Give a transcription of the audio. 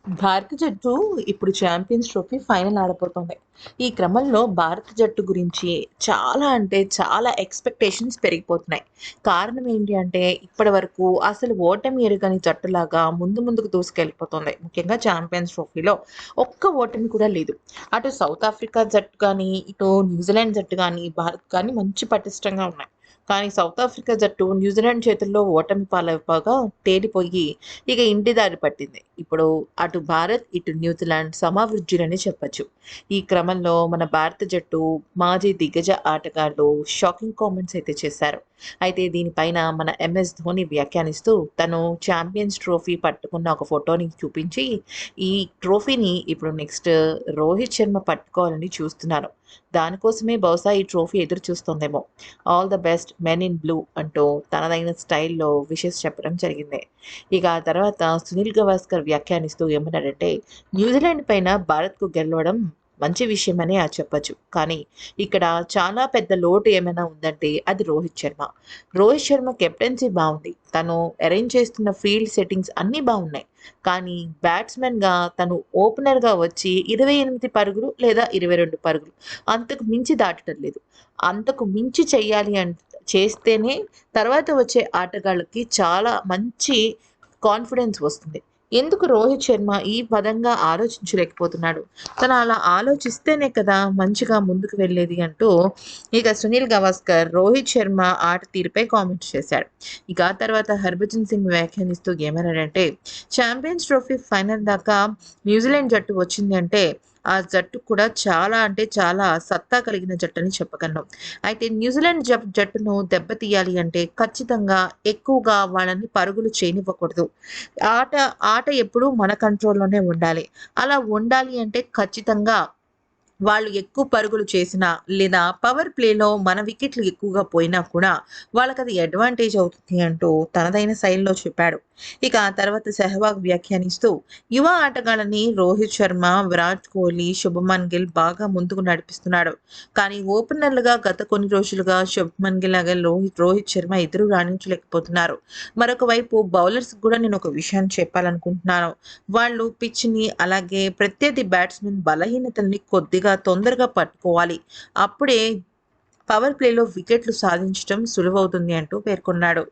భారత జట్టు ఇప్పుడు ఛాంపియన్స్ ట్రోఫీ ఫైనల్ ఆడబోతోంది. ఈ క్రమంలో భారత జట్టు గురించి చాలా అంటే చాలా ఎక్స్‌పెక్టేషన్స్ పెరిగిపోతున్నాయి. కారణం ఏంటి అంటే ఇప్పటి వరకు అసలు ఓటమి ఎరుగని జట్టులాగా ముందుకు దూసుకెళ్ళిపోతుంది. ముఖ్యంగా ఛాంపియన్స్ ట్రోఫీలో ఒక్క ఓటమి కూడా లేదు. అటు సౌత్ ఆఫ్రికా జట్టు గానీ, ఇటు న్యూజిలాండ్ జట్టు గానీ, భారత్ కానీ మంచి పటిష్టంగా ఉన్నాయి. కానీ సౌత్ ఆఫ్రికా జట్టు న్యూజిలాండ్ చేతుల్లో ఓటమి పాలైపోగా తేలిపోయి ఇక ఇంటి దారి పట్టింది. ఇప్పుడు అటు భారత్, ఇటు న్యూజిలాండ్ సమవృజ్జులని చెప్పొచ్చు. ఈ క్రమంలో మన భారత జట్టు మాజీ దిగ్గజ ఆటగాళ్లు షాకింగ్ కామెంట్స్ అయితే చేశారు. అయితే దీనిపైన మన ఎంఎస్ ధోని వ్యాఖ్యానిస్తూ తను ఛాంపియన్స్ ట్రోఫీ పట్టుకున్న ఒక ఫోటోని చూపించి, ఈ ట్రోఫీని ఇప్పుడు నెక్స్ట్ రోహిత్ శర్మ పట్టుకోవాలని చూస్తున్నారు. దానికోసమే బహుశా ఈ ట్రోఫీ ఎదురు చూస్తోందేమో. All the best men in blue అంటూ తనదైన స్టైల్‌లో విషెస్ చెప్పడం జరిగింది. ఇక ఆ తర్వాత సునీల్ గవాస్కర్ వ్యాఖ్యానిస్తూ ఏమన్నాడంటే, న్యూజిలాండ్ పైన భారత్‌కు గెలవడం మంచి విషయమనే చెప్పొచ్చు. కానీ ఇక్కడ చాలా పెద్ద లోటు ఏమైనా ఉందంటే అది రోహిత్ శర్మ. రోహిత్ శర్మ కెప్టెన్సీ బావుంది. తను అరేంజ్ చేస్తున్న ఫీల్డ్ సెట్టింగ్స్ అన్నీ బావున్నాయి. కానీ బ్యాట్స్‌మెన్‌గా తను ఓపెనర్‌గా వచ్చి 28 పరుగులు లేదా 22 పరుగులు అంతకు మించి దాటడం లేదు. అంతకు మించి చెయ్యాలి చేస్తేనే తర్వాత వచ్చే ఆటగాళ్ళకి చాలా మంచి కాన్ఫిడెన్స్ వస్తుంది. ఎందుకు రోహిత్ శర్మ ఈ పదంగా ఆలోచించలేకపోతున్నాడు? తను అలా ఆలోచిస్తేనే కదా మంచిగా ముందుకు వెళ్ళేది అంటూ ఇక సునీల్ గవాస్కర్ రోహిత్ శర్మ ఆట తీరుపై కామెంట్స్ చేశాడు. ఇక ఆ తర్వాత హర్భజన్ సింగ్ వ్యాఖ్యానిస్తూ ఏమన్నాడంటే, ఛాంపియన్స్ ట్రోఫీ ఫైనల్ దాకా న్యూజిలాండ్ జట్టు వచ్చింది అంటే ఆ జట్టు కూడా చాలా అంటే చాలా సత్తా కలిగిన జట్టని చెప్పగలను. అయితే న్యూజిలాండ్ జట్టును దెబ్బతీయాలి అంటే ఖచ్చితంగా ఎక్కువగా వాళ్ళని పరుగులు చేయనివ్వకూడదు. ఆట ఆట ఎప్పుడూ మన కంట్రోల్‌లోనే ఉండాలి. అలా ఉండాలి అంటే ఖచ్చితంగా వాళ్ళు ఎక్కువ పరుగులు చేసినా, లేదా పవర్ ప్లేలో మన వికెట్లు ఎక్కువగా పోయినా కూడా వాళ్ళకది అడ్వాంటేజ్ అవుతుంది అంటూ తనదైన శైలిలో చెప్పాడు. ఇక ఆ తర్వాత సెహ్వాగ్ వ్యాఖ్యానిస్తూ, యువ ఆటగాళ్ళని రోహిత్ శర్మ, విరాట్ కోహ్లీ, శుభమన్ గిల్ బాగా ముందుకు నడిపిస్తున్నాడు. కానీ ఓపెనర్లుగా గత కొన్ని రోజులుగా శుభమన్ గిల్ అలాగే రోహిత్ శర్మ ఎదురు రాణించలేకపోతున్నారు. మరొక వైపు బౌలర్స్‌కి కూడా నేను ఒక విషయాన్ని చెప్పాలనుకుంటున్నాను. వాళ్ళు పిచ్‌ని అలాగే ప్రత్యర్థి బ్యాట్స్‌మెన్ బలహీనతల్ని కొద్దిగా తొందరగా పట్టుకోవాలి. అప్పుడే పవర్ ప్లేలో వికెట్లు సాధించడం సులువవుతుంది అంటూ పేర్కొన్నాడు.